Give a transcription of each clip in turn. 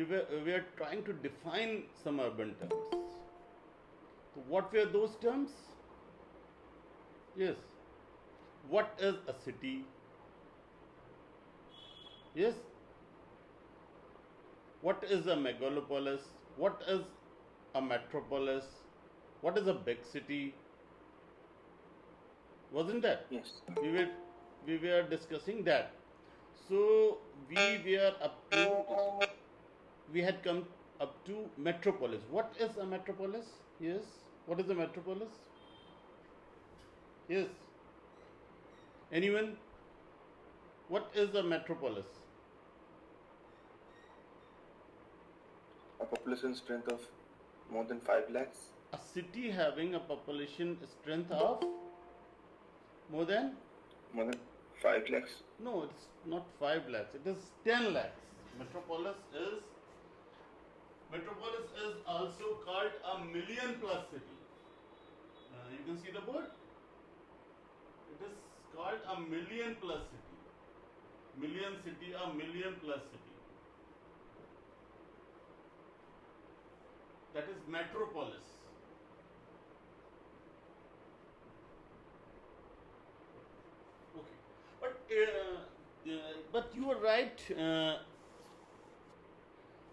we are trying to define some urban terms. So what were those terms? Yes. What is a city? Yes. What is a megalopolis? What is a metropolis? What is a big city? Wasn't that? Yes. We were discussing that. So we had come up to metropolis. What is a metropolis? Yes. What is a metropolis? Yes. Anyone? What is a metropolis? A population strength of more than 5 lakhs. A city having a population strength of more than? More than 5 lakhs. No, it's not 5 lakhs. It is 10 lakhs. Metropolis is also called a million plus city. You can see the board. It is called a million plus city. Million city, a million plus city. That is metropolis. Okay, but you are right.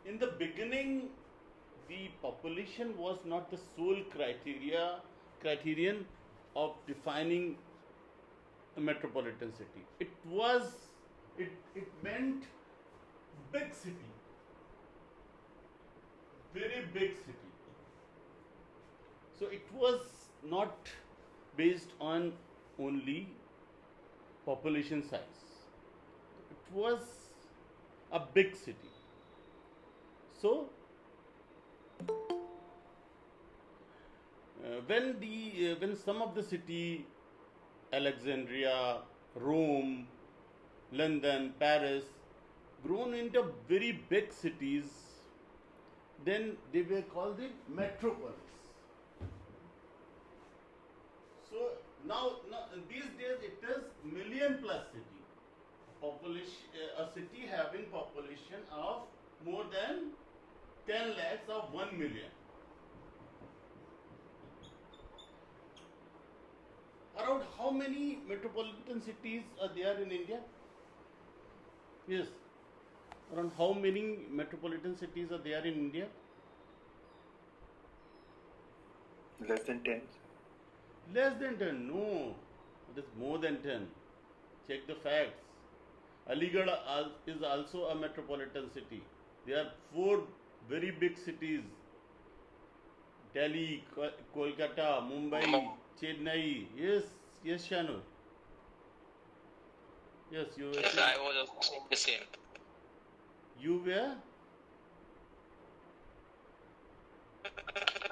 In the beginning, the population was not the sole criterion of defining a metropolitan city. It meant big city, very big city. So it was not based on only population size. It was a big city. So when some of the city, Alexandria, Rome, London, Paris, grown into very big cities, then they were called the metropolis. So now these days it is million plus city. A city having population of more than 10 lakhs of 1 million. Around how many metropolitan cities are there in India? Yes. Around how many metropolitan cities are there in India? Less than 10. Less than 10. No. It is more than 10. Check the facts. Aligarh is also a metropolitan city. There are 4 very big cities. Delhi, Kolkata, Mumbai, Chennai. Yes, Shanu. Yes, you were Yes, saying. I was also saying the same. You were?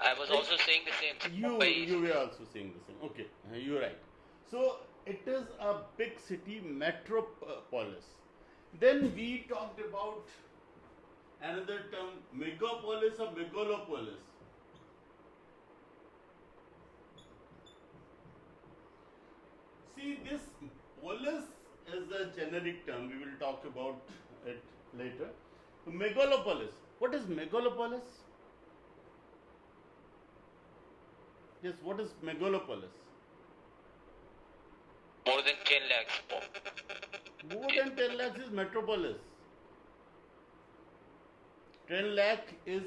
I was also saying the same. You were also saying the same. Okay, you're right. So it is a big city, metropolis. Then we talked about another term, megapolis or megalopolis. See, this polis is a generic term. We will talk about it later. Megalopolis. What is megalopolis? Yes, what is megalopolis? More than 10 lakhs. More than 10 lakhs is metropolis. 10 lakh is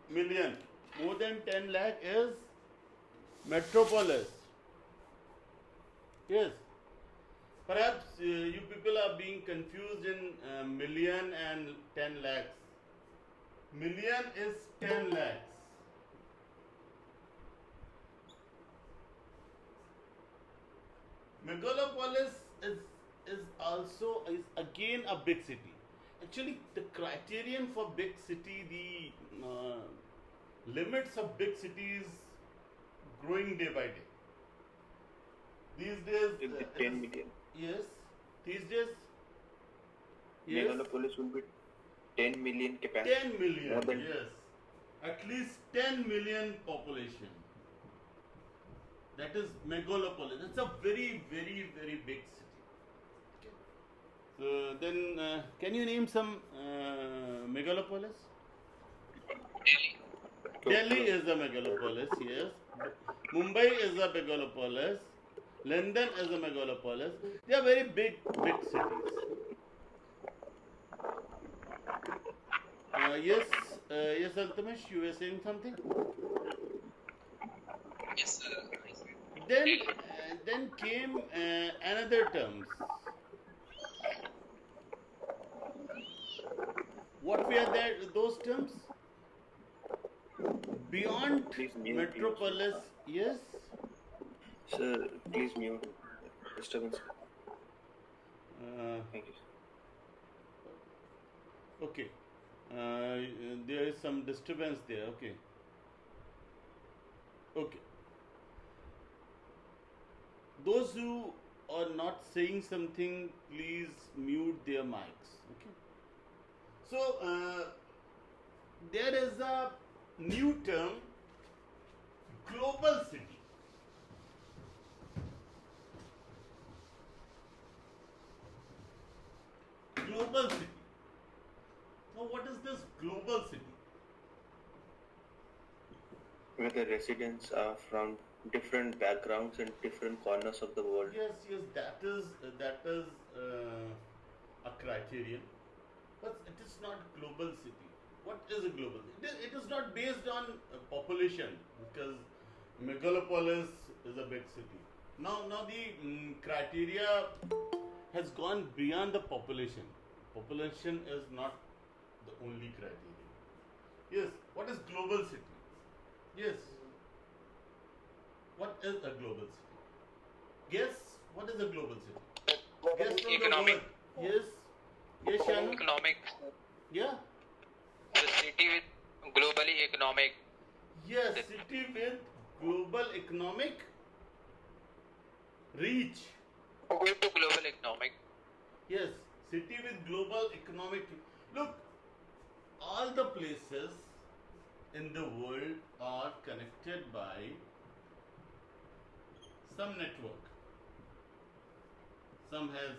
million. More than 10 lakh is metropolis. Yes. Perhaps you people are being confused in million and 10 lakhs. Million is 10 lakhs. Megalopolis is again a big city. Actually, the criterion for big city, the limits of big cities growing day by day. These days, It will be 10 million. yes. These days, yes. Megalopolis will be 10 million capacity. 10 million, More than yes. At least 10 million population. That is megalopolis. It's a very, very, very big city. Okay. So then, can you name some megalopolis? Delhi. Delhi is a megalopolis, yes. Mumbai is a megalopolis. London is a megalopolis. They are very big cities. Yes, Altamash, you were saying something? Yes, sir. Then came another terms. What were those terms? Beyond Please mute, metropolis, yes. Sir, please mute. Disturbance. Uh, Thank you. okay. There is some disturbance there. Okay. Okay. Those who are not saying something, please mute their mics. Okay. So there is a new term, global city. Global city. Now, what is this global city? Where the residents are from different backgrounds and different corners of the world. Yes, that is a criterion, but it is not global city. What is a global city? It is not based on population, because megalopolis is a big city. Now the criteria has gone beyond the population. Population is not the only criteria. Yes, what is global city? Yes. What is a global city? Guess, what is a global city? Guess from Economic. the word. Yes. Yes, Shanu? Economic. Yeah. The city with globally economic. Yes, city with global economic reach. Going to global economic. Yes, city with global economic. Look, all the places in the world are connected by some network. Some has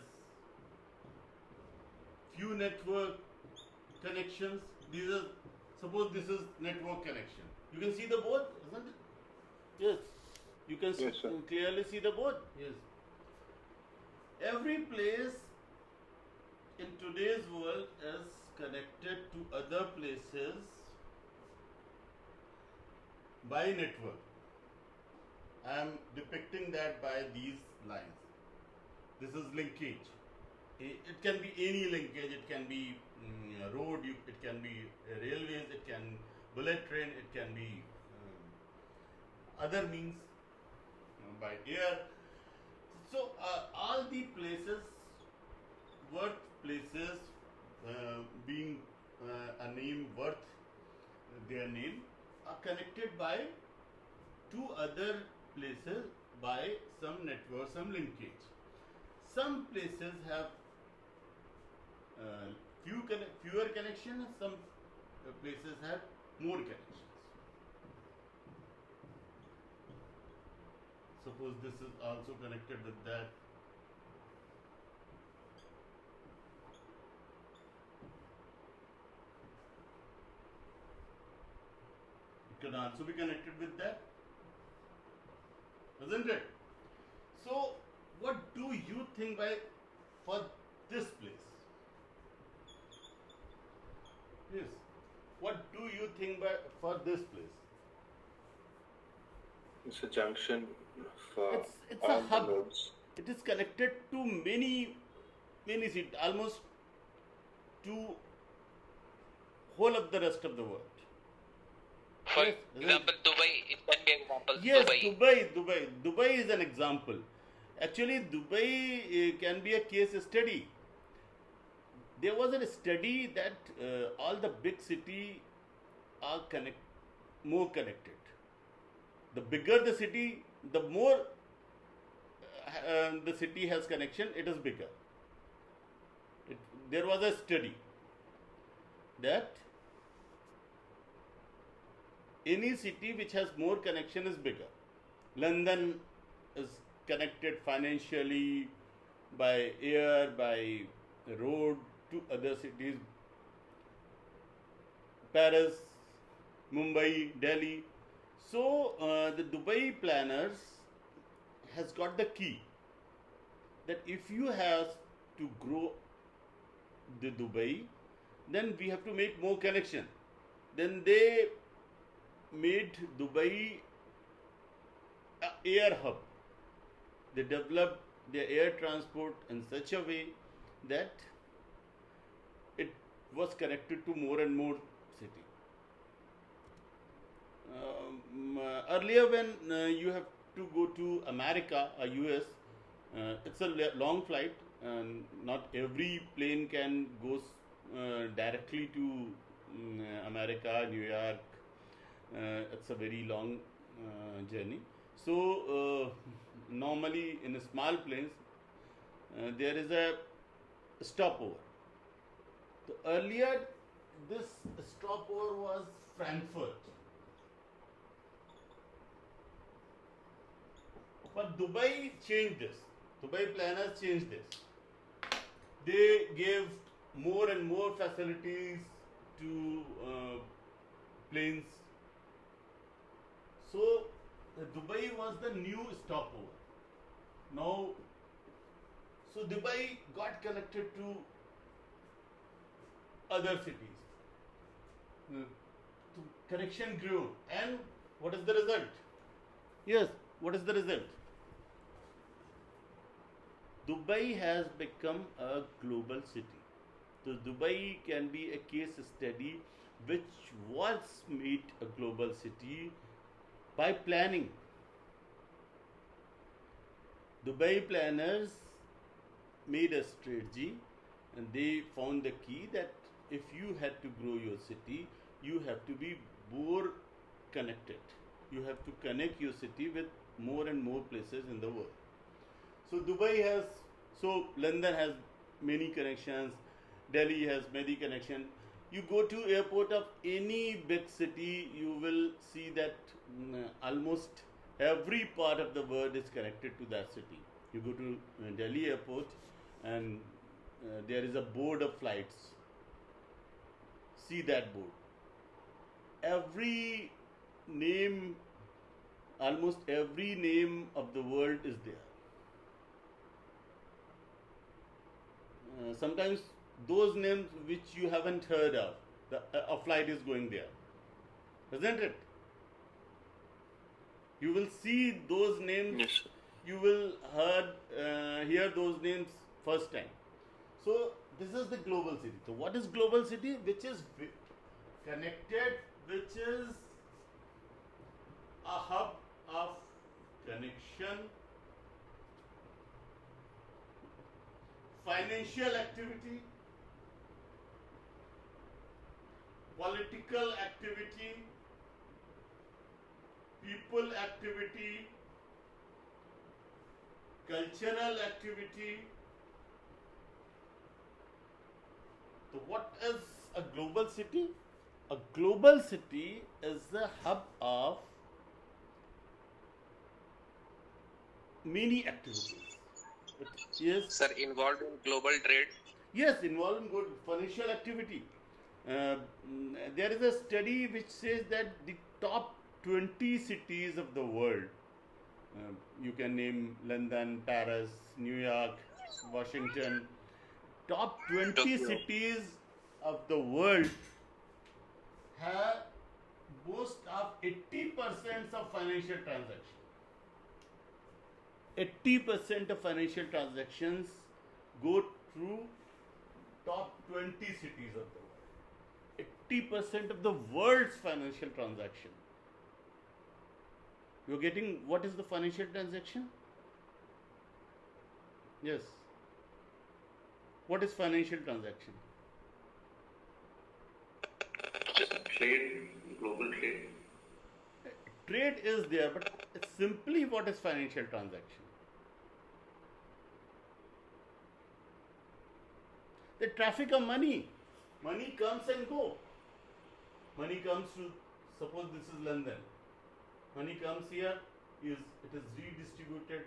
few network connections. These are, suppose this is network connection. You can see the board, isn't it? Yes. You can Yes, sir. clearly see the board. Yes. Every place in today's world is connected to other places by network. I am depicting that by these lines. This is linkage. It can be any linkage. It can be road. It can be railways. It can bullet train. It can be other means by air. So all the places, worth places, being a name worth their name, are connected by two other places by some network, some linkage. Some places have fewer connections, some places have more connections. Suppose this is also connected with that. It can also be connected with that, isn't it? So, what do you think for this place? Yes. What do you think for this place? It's a junction for It's all a the hub. nodes. It is connected to many cities, almost to whole of the rest of the world. For Yes, example, Dubai. It can be example. Yes, Dubai. Dubai is an example. Actually, Dubai can be a case study. There was a study that all the big cities are more connected. The bigger the city, the more the city has connection, it is bigger. There was a study that any city which has more connection is bigger. London is connected financially by air, by road to other cities Paris, Mumbai, Delhi. So the Dubai planners has got the key that if you have to grow the Dubai, then we have to make more connection. Then they made Dubai a air hub. They developed their air transport in such a way that it was connected to more and more city. Earlier, when you have to go to America or US, it's a long flight, and not every plane can go directly to America, New York. It's a very long journey. So normally in small planes, there is a stopover. So earlier, this stopover was Frankfurt. But Dubai changed this. Dubai planners changed this. They gave more and more facilities to planes. So Dubai was the new stopover. Now, so Dubai got connected to other cities. So connection grew, and what is the result? Yes, what is the result? Dubai has become a global city. So Dubai can be a case study which was made a global city by planning. Dubai planners made a strategy, and they found the key that if you had to grow your city, you have to be more connected. You have to connect your city with more and more places in the world. So Dubai has, so London has many connections, Delhi has many connections. You go to airport of any big city, you will see that almost every part of the world is connected to that city. You go to Delhi airport, and there is a board of flights. See that board. Every name, almost every name of the world is there. Sometimes those names which you haven't heard of, a flight is going there, isn't it? You will see those names. Yes, sir. You will hear those names first time. So this is the global city. So what is global city? Which is connected, which is a hub of connection, financial activity, political activity, people activity, cultural activity. So what is a global city? A global city is the hub of many activities. Yes, Sir, involved in global trade. yes, involving good financial activity. There is a study which says that the top 20 cities of the world, you can name London, Paris, New York, Washington, top 20 Tokyo. cities of the world have most of 80% of financial transactions. 80% of financial transactions go through top 20 cities of the world. 80% of the world's financial transaction. You're getting what is the financial transaction? Yes. What is financial transaction? Trade, global trade. Trade is there, but it's simply what is financial transaction? The traffic of money. Money comes and go. Money comes to, suppose this is London. Money comes here, it is redistributed.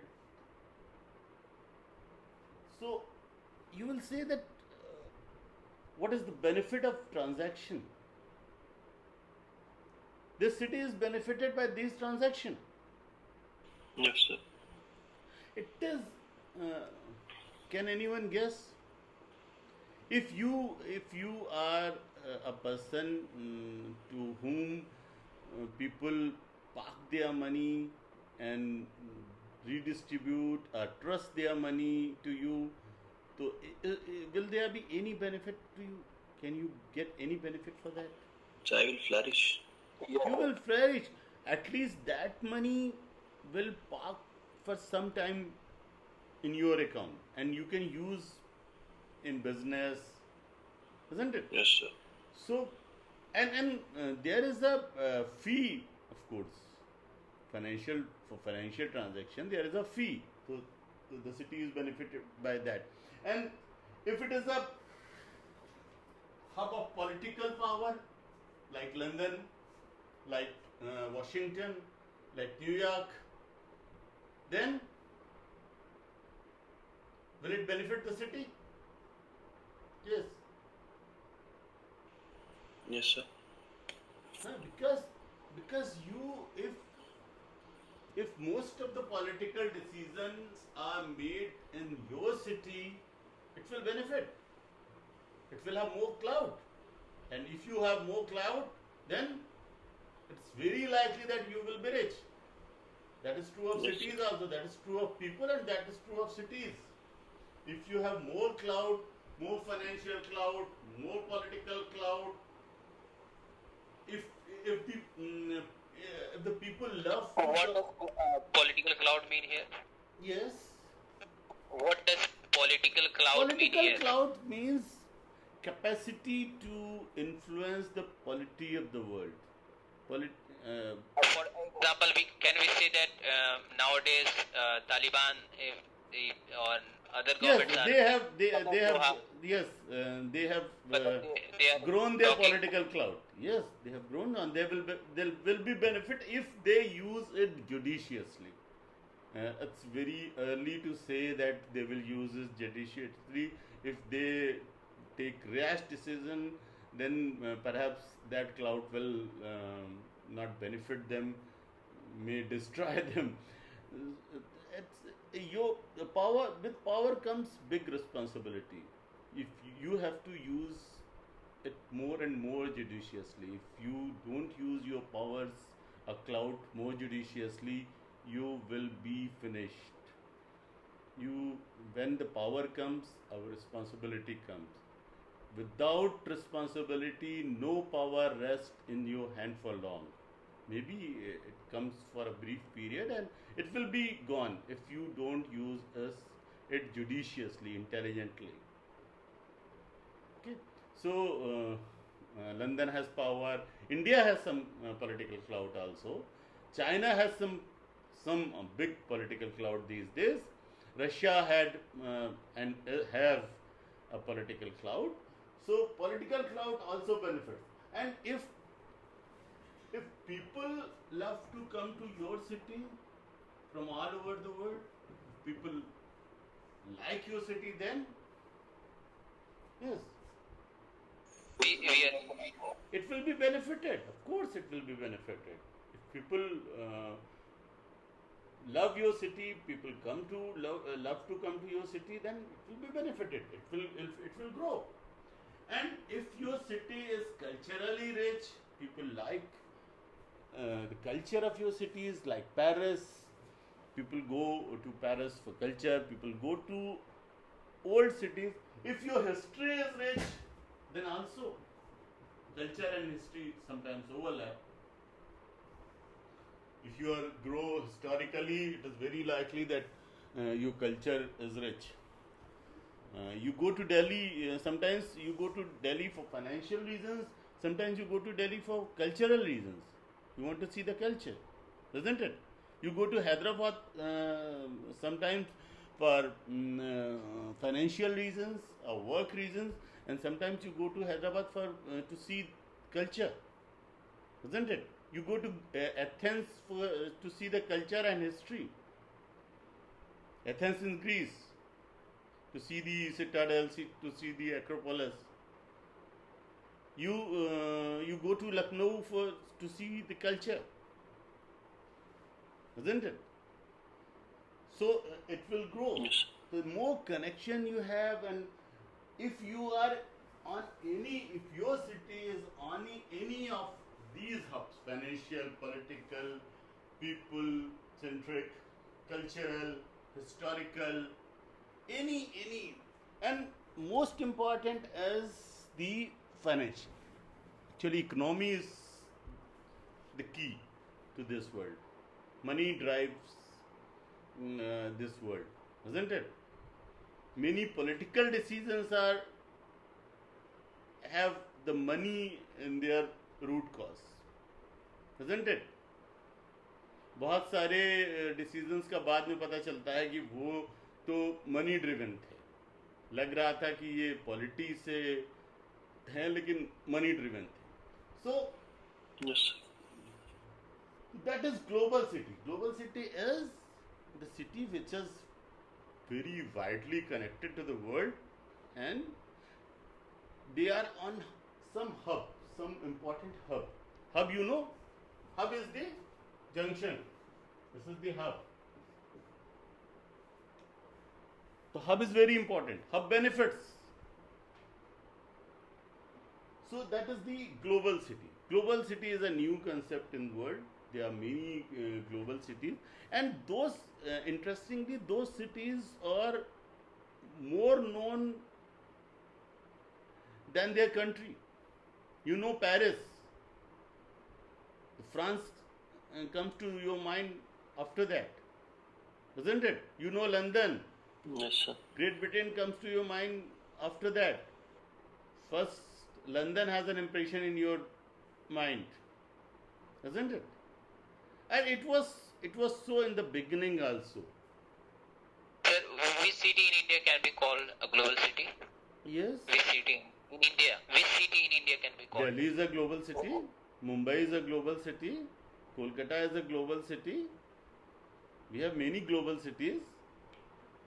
So you will say that what is the benefit of transaction? this city is benefited by these transactions. Yes, sir. It is. Uh, can anyone guess? If you are a person to whom people park their money and redistribute or trust their money to you, so will there be any benefit to you? Can you get any benefit for that? So I will flourish. You will flourish. At least that money will park for some time in your account and you can use in business, isn't it? Yes, sir. So, and there is a fee, of course. For financial transaction, there is a fee. So the city is benefited by that. And if it is a hub of political power, like London, like Washington, like New York, then will it benefit the city? Yes. Yes, sir. Because if most of the political decisions are made in your city, it will benefit. It will have more clout. And if you have more clout, then it's very likely that you will be rich. That is true of Yes. cities also. That is true of people and that is true of cities. If you have more clout, more financial clout, more political clout, if the people love What does political cloud mean here? yes, What does political cloud mean political here? clout means capacity to influence the polity of the world. For example, can we say that nowadays Taliban or other Yes, governments are they have yes, they have but they are grown their talking- political clout. Yes, they have grown and there will be benefit if they use it judiciously. It's very early to say that they will use it judiciously. If they take rash decision, then perhaps that clout will not benefit them, may destroy them. The power, with power comes big responsibility. If you have to use it more and more judiciously, if you don't use your powers a clout more judiciously, you will be finished. When the power comes, our responsibility comes. Without responsibility, no power rests in your hand for long. Maybe it comes for a brief period and it will be gone if you don't use it judiciously, intelligently. Okay, so London has power. India has some political clout also. China has some big political clout these days. Russia had and have a political clout. So political clout also benefits. And if people love to come to your city from all over the world, people like your city, then yes, we are it will be benefited. Of course, it will be benefited. If people love your city, people love to come to your city, then it will be benefited. It will grow. And if your city is culturally rich, people like the culture of your city is like Paris. People go to Paris for culture. People go to old cities. If your history is rich, then also culture and history sometimes overlap. If you grow historically, it is very likely that your culture is rich. You go to Delhi, sometimes you go to Delhi for financial reasons, sometimes you go to Delhi for cultural reasons. You want to see the culture, isn't it? You go to Hyderabad sometimes for financial reasons or work reasons, and sometimes you go to Hyderabad for to see culture, isn't it? You go to Athens to see the culture and history. Athens in Greece, to see the citadel, to see the Acropolis. You go to Lucknow to see the culture, isn't it? So it will grow. Yes. The more connection you have, and if you are on if your city is on any of these hubs, financial, political, people centric, cultural, historical, any, and most important as the financial. Actually, economy is the key to this world. Money drives this world, isn't it? Many political decisions have the money in their root cause, isn't it? बहुत सारे decisions का बाद में पता चलता है कि वो तो मनी ड्रिवन थे, लग रहा था कि ये पॉलिटी से हैं लेकिन मनी ड्रिवन थे. सो Yes. that is global city. Global city is the city which is very widely connected to the world, and they are on some hub, some important hub. Hub, you know, hub is the junction. This is the hub. So hub is very important. Hub benefits. So that is the global city. Global city is a new concept in the world. There are many global cities, and those interestingly, those cities are more known than their country. You know, Paris, France comes to your mind after that, isn't it? You know, London, Yes, sir. Great Britain comes to your mind after that. First, London has an impression in your mind, isn't it? And it was so in the beginning also. Sir, which city in India can be called a global city? Yes. Which city in India? Which city in India can be called? Delhi is a global city. Mumbai is a global city. Kolkata is a global city. We have many global cities.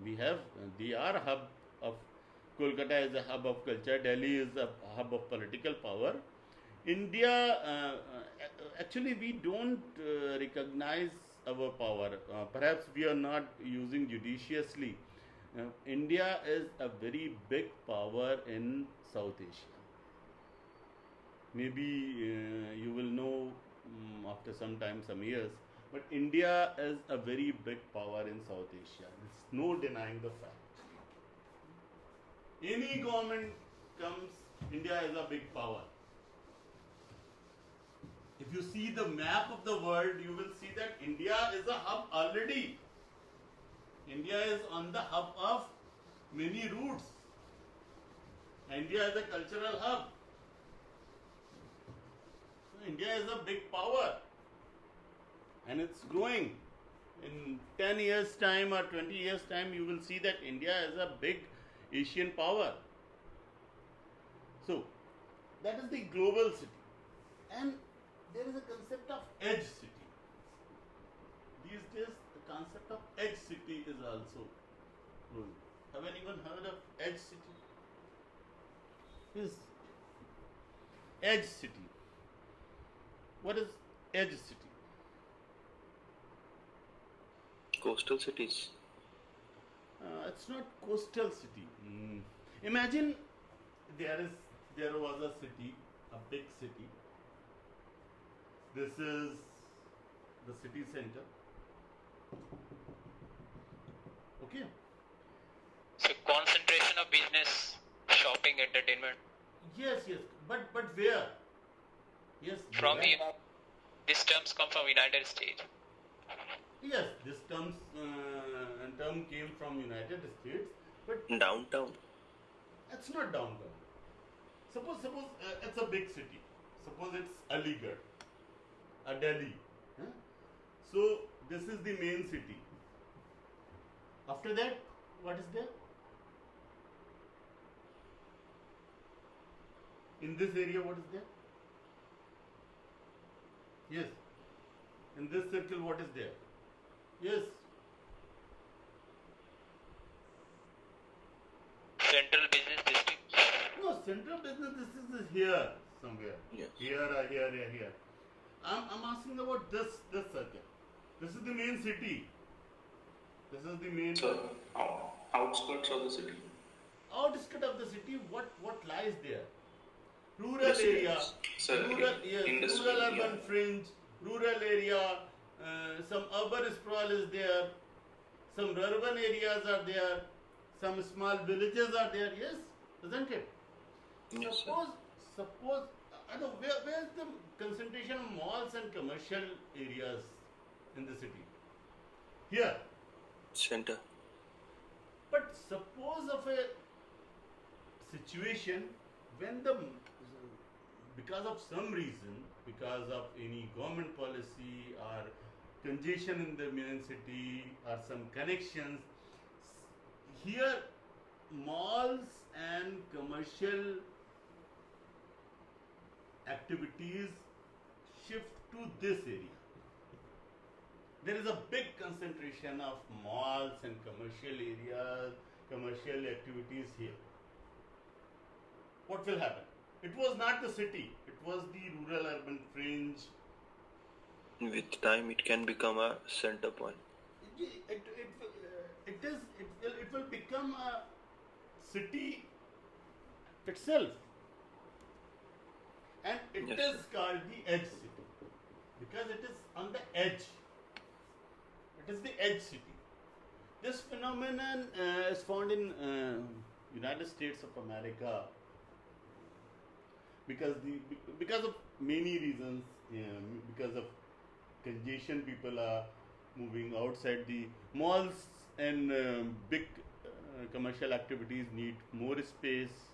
They are hub of. Kolkata is a hub of culture. Delhi is a hub of political power. India, actually, we don't recognize our power. Perhaps we are not using judiciously. India is a very big power in South Asia. Maybe you will know after some time, some years, but India is a very big power in South Asia. There's no denying the fact. Any government comes, India is a big power. If you see the map of the world, you will see that India is a hub already. India is on the hub of many routes. India is a cultural hub. So India is a big power, and it's growing. In 10 years' time or 20 years' time, you will see that India is a big Asian power. So, that is the global city. And there is a concept of edge city. These days, the concept of edge city is also growing. Have anyone heard of edge city? Yes. Edge city. What is edge city? Coastal cities. It's not coastal city. Imagine there was a city, a big city. This is the city center. Okay. So concentration of business, shopping, entertainment. Yes. But where? Yes. From where? these terms come from United States. Yes, this term came from United States, but Downtown. it's not downtown. Suppose it's a big city. Suppose it's Aligarh, a Delhi. Huh? So this is the main city. After that, what is there? In this area, what is there? Yes. In this circle, what is there? Yes. Central business district. No, central business district is here. somewhere. Yes. Here. I'm asking about this circle. This is the main city. This is the main So, outskirts of the city. outskirt of the city. What lies there? Rural Residents. area, So, industrial, rural urban yeah. fringe, rural area. Some urban sprawl is there. Some urban areas are there. Some small villages are there. Yes, isn't it? Yes, sir. Suppose, where's the concentration of malls and commercial areas in the city? Here. Center. But suppose of a situation when because of some reason, because of any government policy or congestion in the main city or some connections, here malls and commercial activities shift to this area. There is a big concentration of malls and commercial areas, commercial activities here. What will happen? It was not the city, it was the rural urban fringe. With time, it can become a center point. It will become a city itself. And it Yes, is sir. called the edge city because it is on the edge. It is the edge city. This phenomenon is found in United States of America because of many reasons. Because of congestion, people are moving outside the malls, and big commercial activities need more space,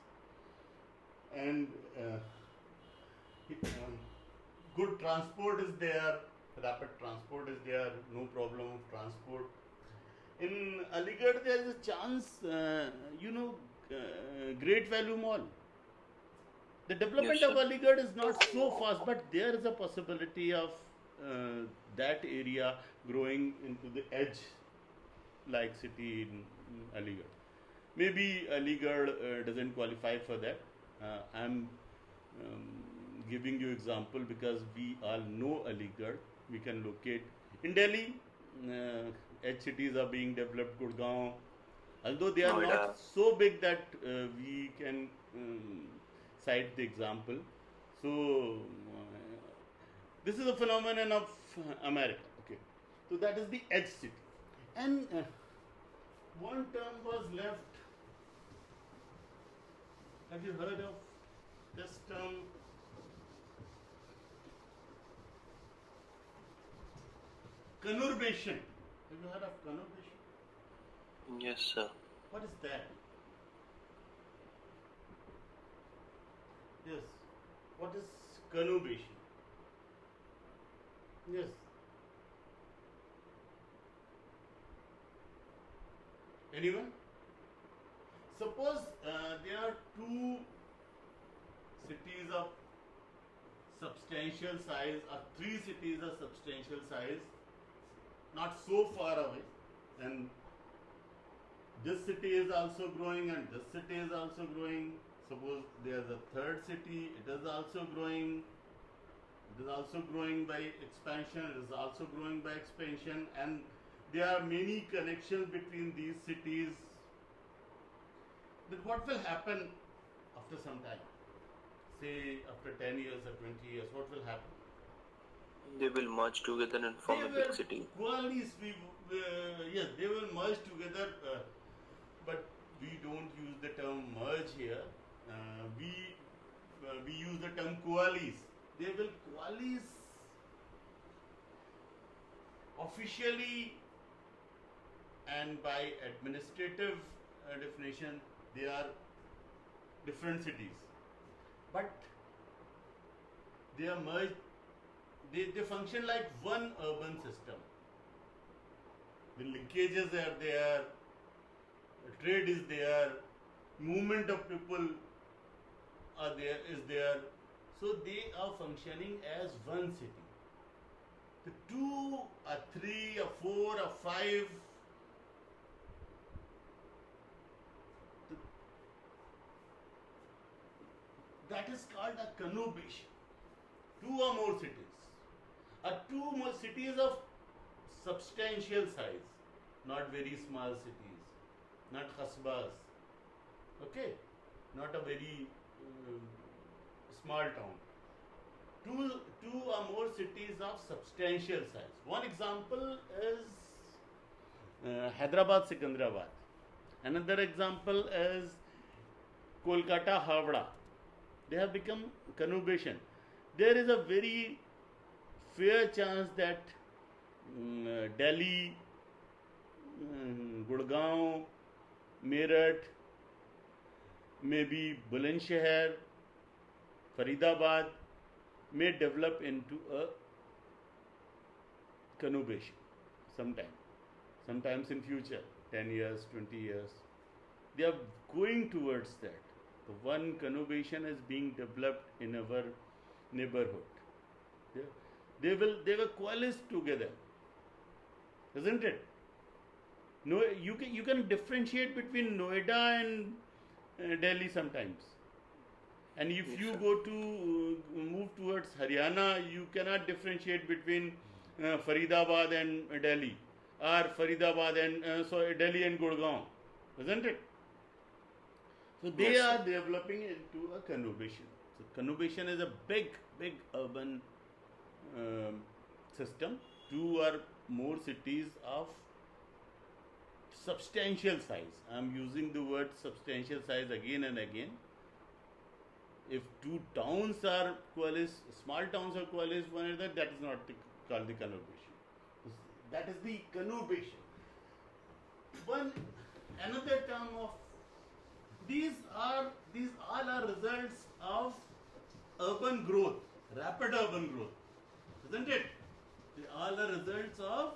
and good transport is there, rapid transport is there, no problem of transport. In Aligarh, there is a chance, Great Value Mall. The development Yes, of sir. Aligarh is not so fast, but there is a possibility of that area growing into the edge-like city in Aligarh. Maybe Aligarh doesn't qualify for that. I'm giving you example because we all know Aligarh. We can locate in Delhi. Edge cities are being developed. Gurgaon, although they are Noida. not so big that we can cite the example. So this is a phenomenon of America. Okay, so that is the edge city, and one term was left. Have you heard of this term? Conurbation. Have you heard of conurbation? Yes, sir. What is that? Yes. What is conurbation? Yes. Anyone? Suppose there are two cities of substantial size, or three cities of substantial size, not so far away, and this city is also growing and this city is also growing. Suppose there is a third city, it is also growing. It is also growing by expansion, it is also growing by expansion, and there are many connections between these cities. Then what will happen after some time? Say after 10 years or 20 years, what will happen? They will merge together and form a They big were city. Qualis, yes, they will merge together, but we don't use the term merge here. We use the term coalesce. They will coalesce officially, and by administrative definition, they are different cities, but they are merged. They function like one urban system. The linkages are there, trade is there, movement of people is there. So they are functioning as one city. The 2 or 3 or 4 or 5, that is called a conurbation. Two or more cities. Two more cities of substantial size, not very small cities, not khasbas, okay, not a very small town. Two or more cities of substantial size. One example is Hyderabad, Secunderabad. Another example is Kolkata, Havda. They have become conurbation. There is a very fair chance that Delhi, Gurgaon, Meerut, maybe Bulandshahr, Faridabad may develop into a conurbation sometimes in future, 10 years, 20 years. They are going towards that. The one conurbation is being developed in our neighborhood. They will coalesce together, isn't it? No, you can differentiate between Noida and Delhi sometimes. And if Yes, you sir. go to move towards Haryana, you cannot differentiate between Faridabad and Delhi, or Faridabad and Delhi and Gurgaon, isn't it? So they Yes, are sir. developing into a conurbation. So conurbation is a big urban system. Two or more cities of substantial size. I am using the word substantial size again and again. If two towns are coalesced, small towns are coalesced one another, that is not called the conurbation. That is the conurbation. Another term of these all are results of urban growth, rapid urban growth, isn't it? They all are results of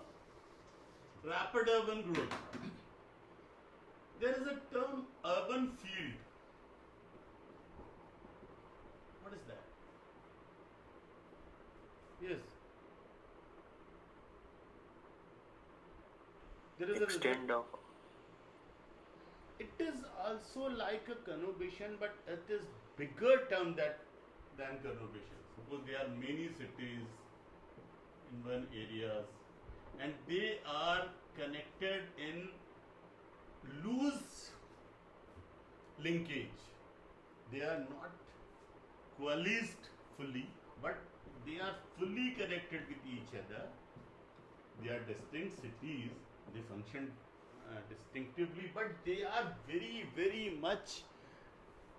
rapid urban growth. There is a term urban field. What is that? Yes. There is Extent of. It is also like a conurbation, but it is bigger term than conurbation. Suppose there are many cities in one areas, and they are connected in loose linkage. They are not coalesced fully, but they are fully connected with each other. They are distinct cities. They function distinctively, but they are very much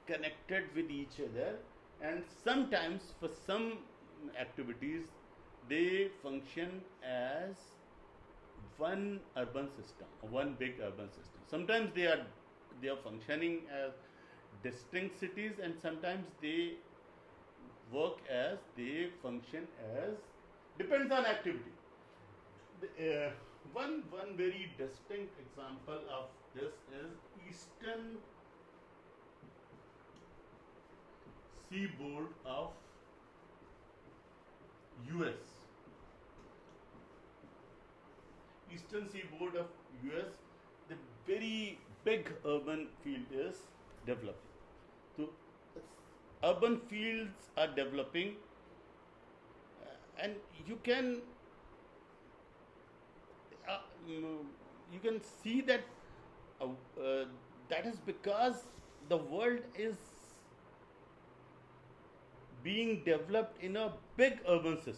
connected with each other, and sometimes for some activities they function as one urban system, one big urban system. Sometimes they are functioning as distinct cities, and sometimes they function as, depends on activity. One very distinct example of this is eastern seaboard of US. Eastern seaboard of US, the very big urban field is developing. So urban fields are developing, and you can see that that is because the world is being developed in a big urban system.